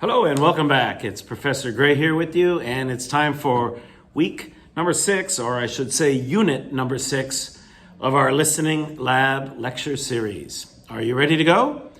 Hello and welcome back. It's Professor Gray here with you, and it's time for week number 6, or I should say unit number 6 of our Listening Lab lecture series. Are you ready to go?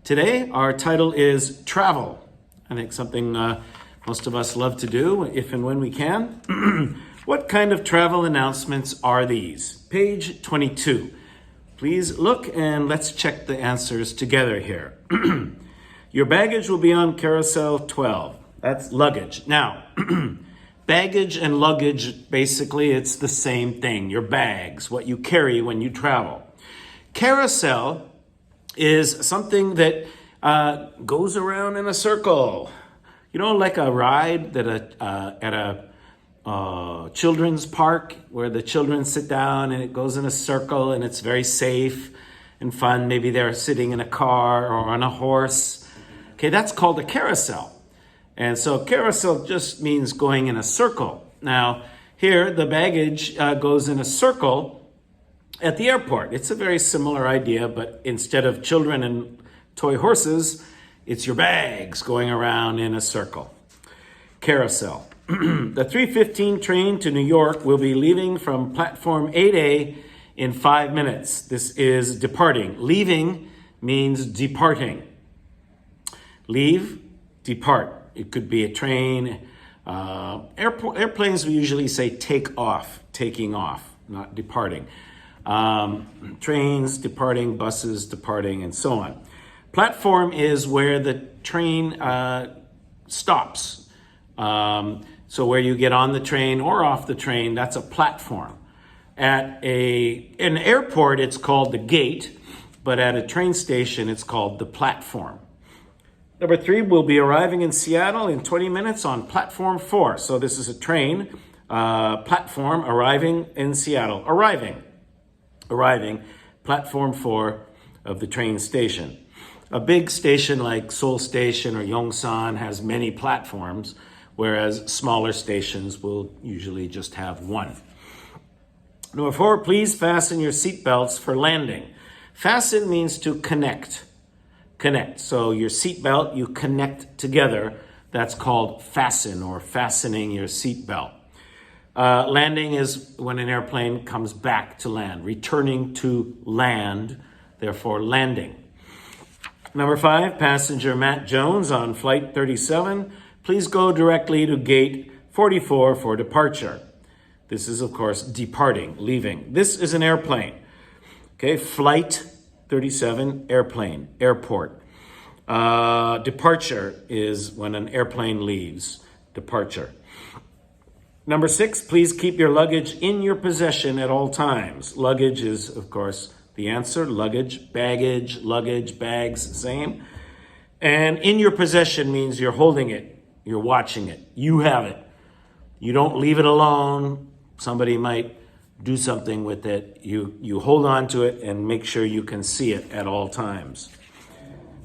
Today our title is Travel. I think something most of us love to do if and when we can. What kind of travel announcements are these? Page 22. Please look and let's check the answers together here. Your baggage will be on carousel 12. That's luggage. Now, baggage and luggage, basically, it's the same thing. Your bags, what you carry when you travel. Carousel is something that goes around in a circle. You know, like a ride that at a children's park where the children sit down and it goes in a circle and it's very safe and fun. Maybe they're sitting in a car or on a horse. Okay, that's called a carousel. And so carousel just means going in a circle. Now, here the baggage goes in a circle at the airport. It's a very similar idea, but instead of children and toy horses, it's your bags going around in a circle. Carousel. The 3:15 train to New York will be leaving from platform 8A in 5 minutes. This is departing. Leaving means departing. Leave, depart. It could be a train. Airplanes, we usually say take off, taking off, not departing. Trains, departing, buses, departing, and so on. Platform is where the train stops. So where you get on the train or off the train, that's a platform. At an airport, it's called the gate, but at a train station, it's called the platform. Number 3, we'll be arriving in Seattle in 20 minutes on platform 4. So this is a train platform arriving in Seattle. Arriving, platform 4 of the train station. A big station like Seoul Station or Yongsan has many platforms, whereas smaller stations will usually just have one. Number 4, please fasten your seatbelts for landing. Fasten means to connect. So your seatbelt, you connect together. That's called fasten or fastening your seatbelt. Landing is when an airplane comes back to land, returning to land, therefore landing. Number 5, passenger Matt Jones on flight 37. Please go directly to gate 44 for departure. This is, of course, departing, leaving. This is an airplane. Okay, flight 37, airplane, airport. Departure is when an airplane leaves, departure. Number 6, please keep your luggage in your possession at all times. Luggage is, of course, the answer. Luggage, bags, same. And in your possession means you're holding it, you're watching it, you have it. You don't leave it alone. Somebody might do something with it. You hold on to it and make sure you can see it at all times.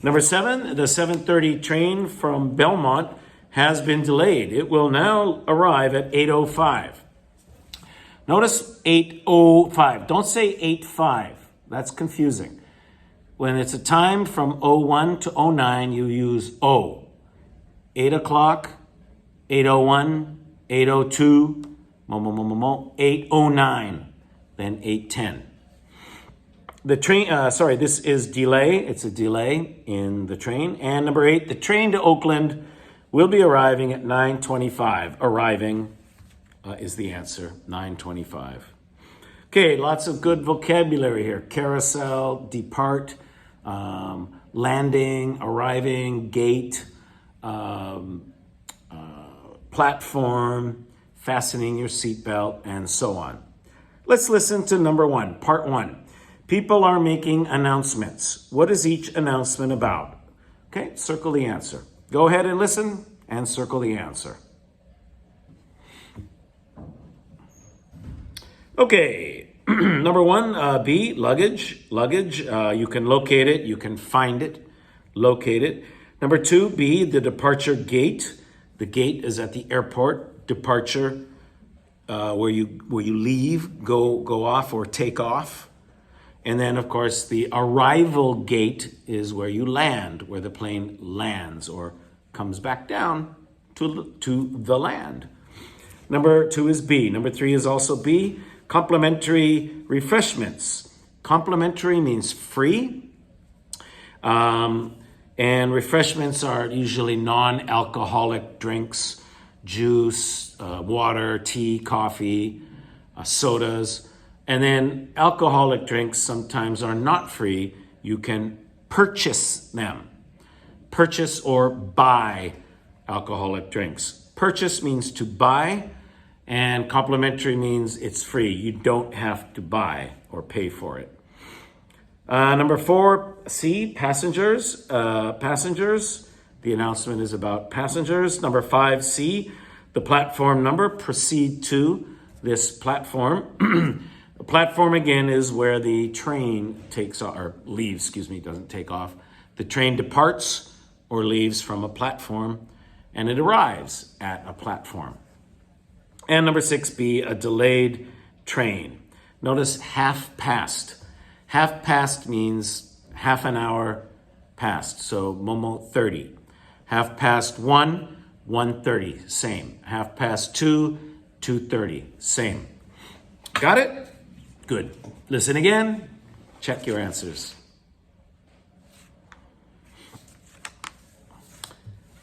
Number 7, the 7:30 train from Belmont has been delayed. It will now arrive at 8:05. Notice 8:05. Don't say 8:05. That's confusing. When it's a time from 01 to 09, you use O. 8 o'clock, 8:01, 8:02, 8:09, then 8:10. The train, this is delay. It's a delay in the train. And number 8, the train to Oakland will be arriving at 9:25. Arriving is the answer, 9:25. Okay, lots of good vocabulary here. Carousel, depart, landing, arriving, gate, platform, fastening your seatbelt, and so on. Let's listen to number 1, part 1. People are making announcements. What is each announcement about? Okay, circle the answer. Go ahead and listen and circle the answer. Okay, number 1, B, luggage. Luggage, you can locate it, you can find it, locate it. Number 2, B, the departure gate. The gate is at the airport. Departure, where you leave, go off or take off. And then, of course, the arrival gate is where you land, where the plane lands or comes back down to the land. Number 2 is B. Number 3 is also B. Complimentary refreshments. Complimentary means free. And refreshments are usually non-alcoholic drinks, juice, water, tea, coffee, sodas. And then alcoholic drinks sometimes are not free. You can purchase them. Purchase or buy alcoholic drinks. Purchase means to buy, and complimentary means it's free. You don't have to buy or pay for it. Number 4, C, passengers. Passengers. The announcement is about passengers. Number 5, C, the platform number. Proceed to this platform. The platform, again, is where the train takes off, or leaves, doesn't take off. The train departs or leaves from a platform, and it arrives at a platform. And number 6B, a delayed train. Notice half past. Half past means half an hour past. So Momo 30. Half past 1, 1:30, same. Half past 2, 2:30, same. Got it? Good. Listen again. Check your answers.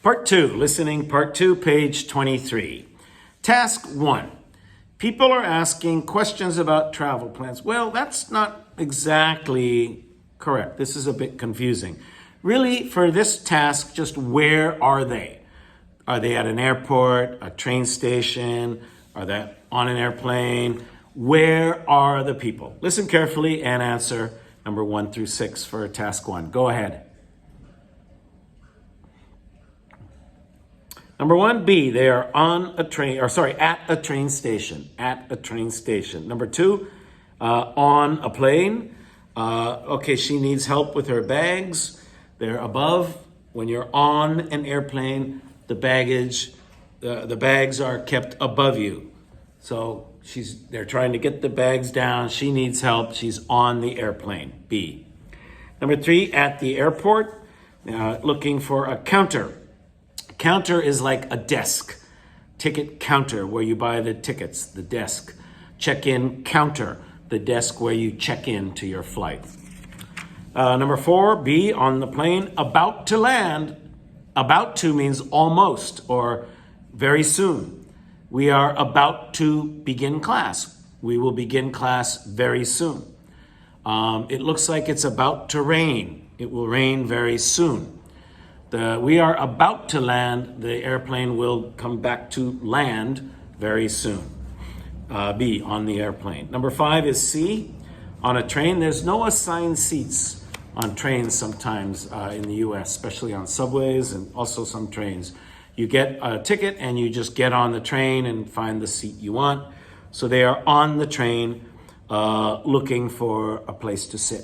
Part 2, listening part 2, page 23. Task 1. People are asking questions about travel plans. Well, that's not exactly correct. This is a bit confusing. Really, for this task, just where are they? Are they at an airport, a train station? Are they on an airplane? Where are the people? Listen carefully and answer number 1 through 6 for task 1. Go ahead. Number 1B, they are on a train, at a train station. At a train station. Number 2, on a plane. Okay, she needs help with her bags. They're above. When you're on an airplane, the bags are kept above you. So they're trying to get the bags down. She needs help. She's on the airplane. B. Number 3, at the airport, looking for a counter. Counter is like a desk. Ticket counter, where you buy the tickets, the desk. Check-in counter, the desk where you check in to your flight. Number 4, B, on the plane, about to land. About to means almost or very soon. We are about to begin class. We will begin class very soon. It looks like it's about to rain. It will rain very soon. We are about to land. The airplane will come back to land very soon. B, on the airplane. Number 5 is C, on a train. There's no assigned seats on trains sometimes in the U.S., especially on subways and also some trains. You get a ticket and you just get on the train and find the seat you want. So they are on the train looking for a place to sit.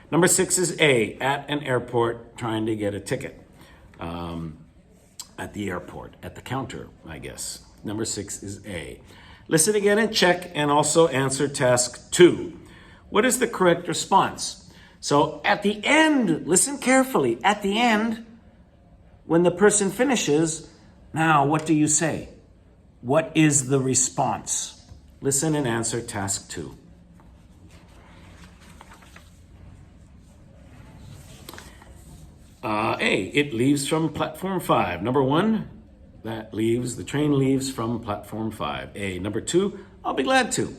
Number 6 is A, at an airport trying to get a ticket. At the airport, at the counter, I guess. Number 6 is A. Listen again and check, and also answer task 2. What is the correct response? So at the end, listen carefully. At the end, when the person finishes, now what do you say? What is the response? Listen and answer task 2. A, it leaves from platform 5. Number 1, the train leaves from platform 5. A. Number 2, I'll be glad to.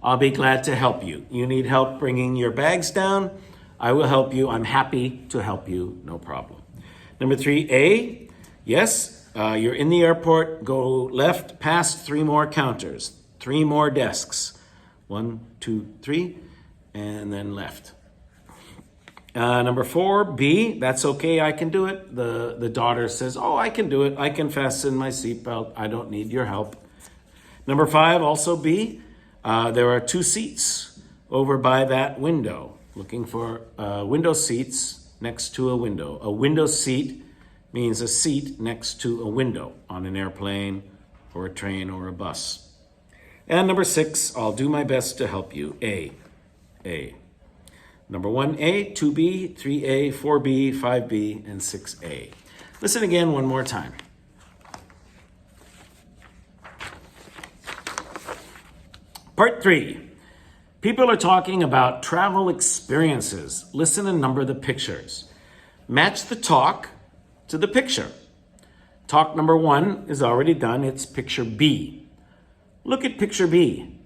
I'll be glad to help you. You need help bringing your bags down? I will help you. I'm happy to help you. No problem. Number 3, A, yes, you're in the airport. Go left past 3 more counters, 3 more desks. 1, 2, 3, and then left. Number 4, B, that's okay, I can do it. The daughter says, oh, I can do it. I can fasten my seatbelt. I don't need your help. Number 5, also B, there are 2 seats over by that window. Looking for window seats next to a window. A window seat means a seat next to a window on an airplane or a train or a bus. And number 6, I'll do my best to help you. A. Number 1A, 2B, 3A, 4B, 5B, and 6A. Listen again one more time. Part 3. People are talking about travel experiences. Listen and number the pictures. Match the talk to the picture. Talk number 1 is already done. It's picture B. Look at picture B.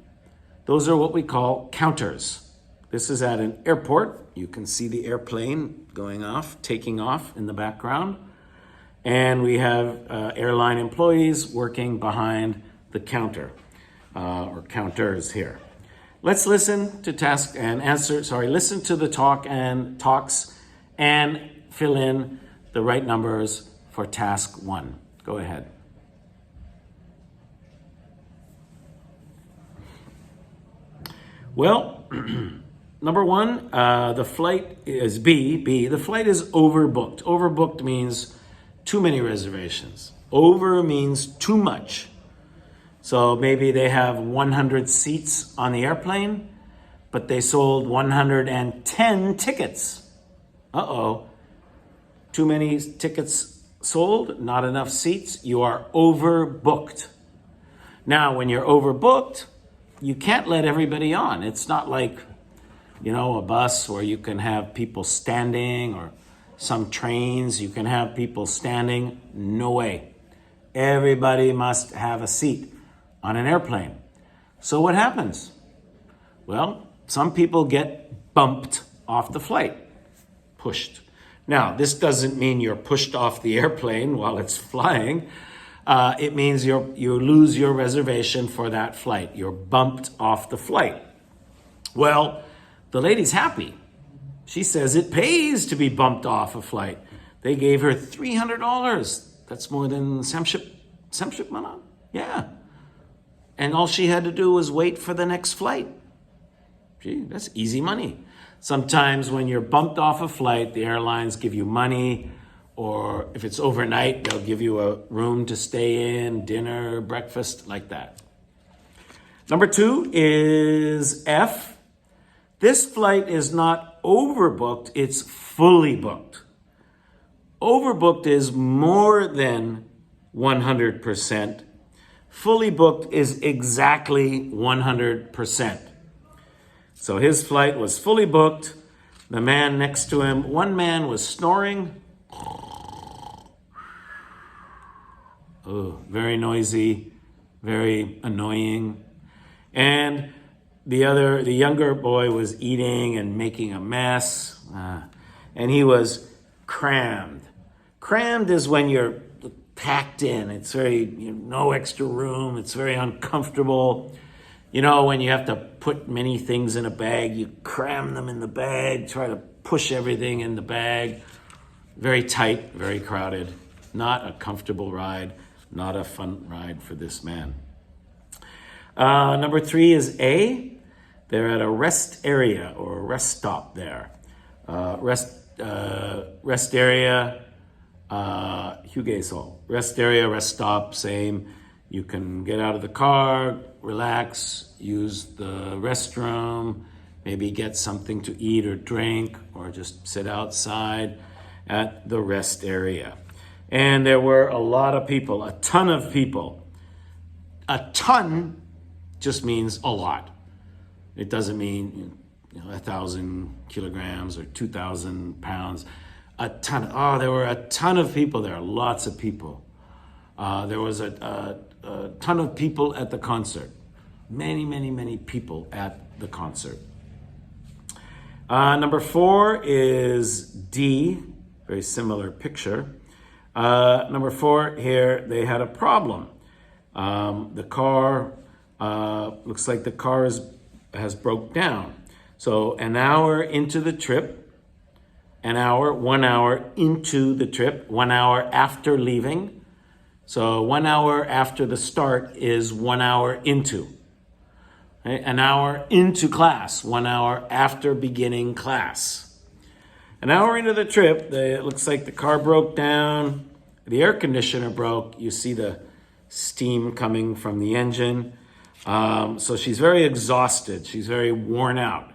Those are what we call counters. This is at an airport. You can see the airplane going off, taking off in the background. And we have airline employees working behind the counter, or counters here. Let's listen to listen to the talks and fill in the right numbers for task 1. Go ahead. Well, number 1, the flight is B. The flight is overbooked. Overbooked means too many reservations. Over means too much. So maybe they have 100 seats on the airplane, but they sold 110 tickets. Uh-oh. Too many tickets sold, not enough seats. You are overbooked. Now, when you're overbooked, you can't let everybody on. It's not like, a bus where you can have people standing, or some trains you can have people standing. No way. Everybody must have a seat on an airplane. So what happens? Well, some people get bumped off the flight, pushed. Now, this doesn't mean you're pushed off the airplane while it's flying. It means you lose your reservation for that flight. You're bumped off the flight. Well, the lady's happy. She says it pays to be bumped off a flight. They gave her $300. That's more than Samship Manan. Yeah. And all she had to do was wait for the next flight. Gee, that's easy money. Sometimes when you're bumped off a flight, the airlines give you money, or if it's overnight, they'll give you a room to stay in, dinner, breakfast, like that. Number 2 is F. This flight is not overbooked, it's fully booked. Overbooked is more than 100%. Fully booked is exactly 100%. So his flight was fully booked. The man next to him, one man was snoring. Oh, very noisy, very annoying. And the younger boy was eating and making a mess. And he was crammed. Crammed is when you're packed in. It's very, no extra room. It's very uncomfortable. When you have to put many things in a bag, you cram them in the bag, try to push everything in the bag. Very tight, very crowded. Not a comfortable ride, not a fun ride for this man. Number 3 is A. They're at a rest area or a rest stop there. Rest area, 휴게소. Rest area, rest stop, same. You can get out of the car, relax, use the restroom, maybe get something to eat or drink, or just sit outside at the rest area. And there were a lot of people, a ton of people. A ton just means a lot. It doesn't mean 1,000 kilograms or 2,000 pounds. A ton. There were a ton of people there, lots of people. There was a ton of people at the concert. Many, many, many people at the concert. Number 4 is D, very similar picture. Number 4 here, they had a problem. The car, looks like the car has broke down. So an hour into the trip, 1 hour into the trip, 1 hour after leaving. So 1 hour after the start is 1 hour into. Okay? An hour into class, 1 hour after beginning class. An hour into the trip, it looks like the car broke down, the air conditioner broke. You see the steam coming from the engine. So she's very exhausted. She's very worn out.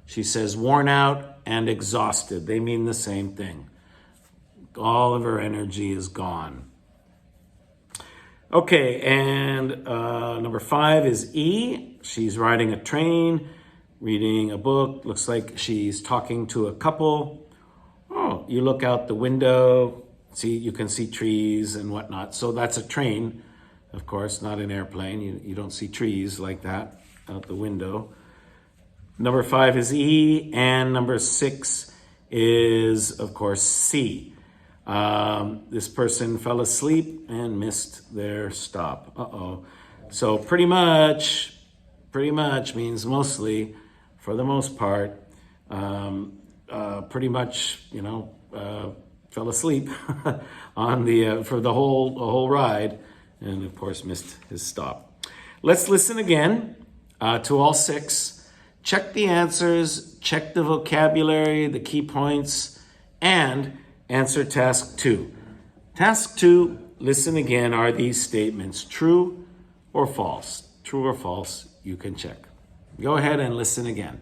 She says worn out and exhausted. They mean the same thing. All of her energy is gone. Okay, and number 5 is E. She's riding a train, reading a book. Looks like she's talking to a couple. Oh, you look out the window, you can see trees and whatnot. So that's a train, of course, not an airplane. You don't see trees like that out the window. Number 5 is E, and number 6 is, of course, C. This person fell asleep and missed their stop. So pretty much means mostly, for the most part, pretty much, fell asleep on for the whole ride, and of course missed his stop. Let's listen again to all 6. Check the answers, check the vocabulary, the key points, and answer task 2. Task 2, listen again. Are these statements true or false? True or false, you can check. Go ahead and listen again.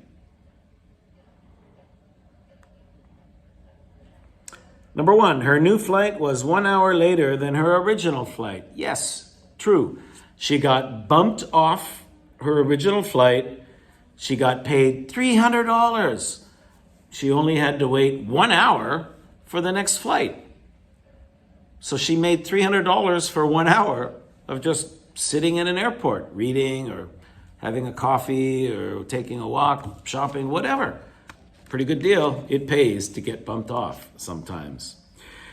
Number 1, her new flight was 1 hour later than her original flight. Yes, true. She got bumped off her original flight. She got paid $300. She only had to wait 1 hour for the next flight. So she made $300 for 1 hour of just sitting in an airport, reading or having a coffee or taking a walk, shopping, whatever. Pretty good deal. It pays to get bumped off sometimes.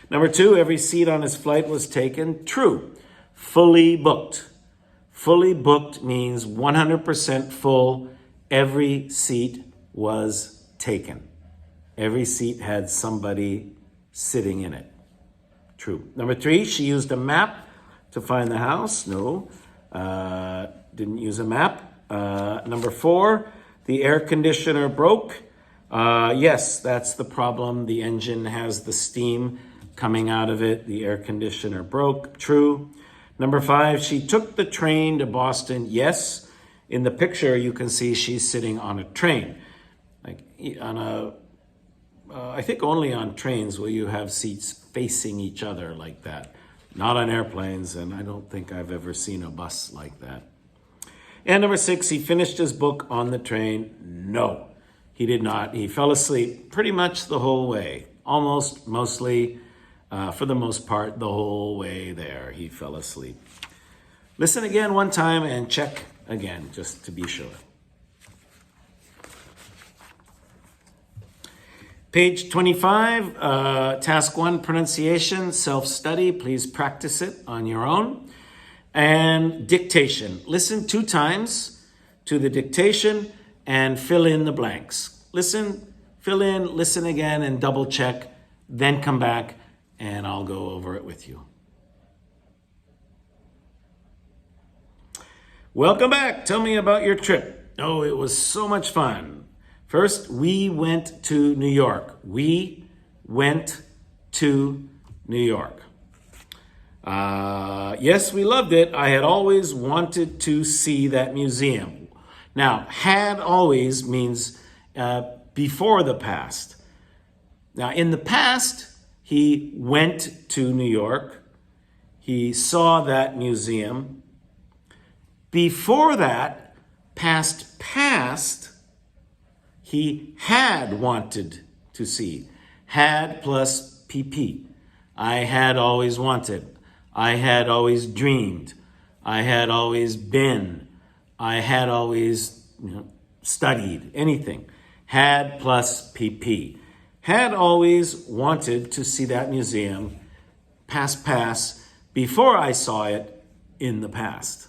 Number 2, every seat on his flight was taken. True. Fully booked. Fully booked means 100% full. Every seat was taken. Every seat had somebody sitting in it. True. Number 3, she used a map to find the house. No, didn't use a map. Number 4, the air conditioner broke. Yes, that's the problem. The engine has the steam coming out of it. The air conditioner broke. True. Number 5, she took the train to Boston. Yes. In the picture, you can see she's sitting on a train. Like on I think only on trains will you have seats facing each other like that. Not on airplanes, and I don't think I've ever seen a bus like that. And number 6, he finished his book on the train. No, he did not. He fell asleep pretty much the whole way. Mostly, for the most part, the whole way there, he fell asleep. Listen again one time and check again, just to be sure. Page 25, task 1, pronunciation, self-study. Please practice it on your own. And dictation. Listen 2 times to the dictation and fill in the blanks. Listen, fill in, listen again, and double check. Then come back and I'll go over it with you. Welcome back. Tell me about your trip. Oh, it was so much fun. First, we went to New York. We went to New York. Yes, we loved it. I had always wanted to see that museum. Now, had always means before the past. Now, in the past, he went to New York. He saw that museum. Before that, past, he had wanted to see. Had plus PP. I had always wanted. I had always dreamed. I had always been. I had always studied. Anything. Had plus PP. Had always wanted to see that museum. Past. Before I saw it in the past.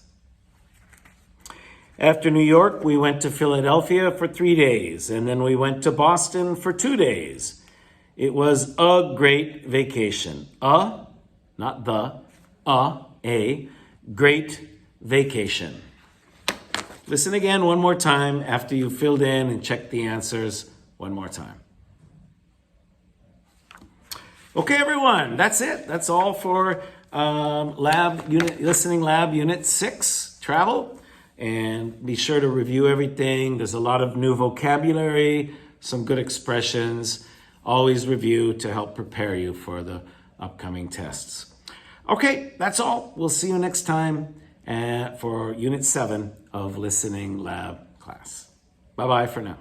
After New York, we went to Philadelphia for 3 days, and then we went to Boston for 2 days. It was a great vacation. Not the, a great vacation. Listen again one more time after you've filled in and checked the answers one more time. Okay, everyone, that's it. That's all for listening lab unit 6, travel. And be sure to review everything. There's a lot of new vocabulary, some good expressions. Always review to help prepare you for the upcoming tests. Okay, that's all. We'll see you next time for Unit 7 of Listening Lab class. Bye-bye for now.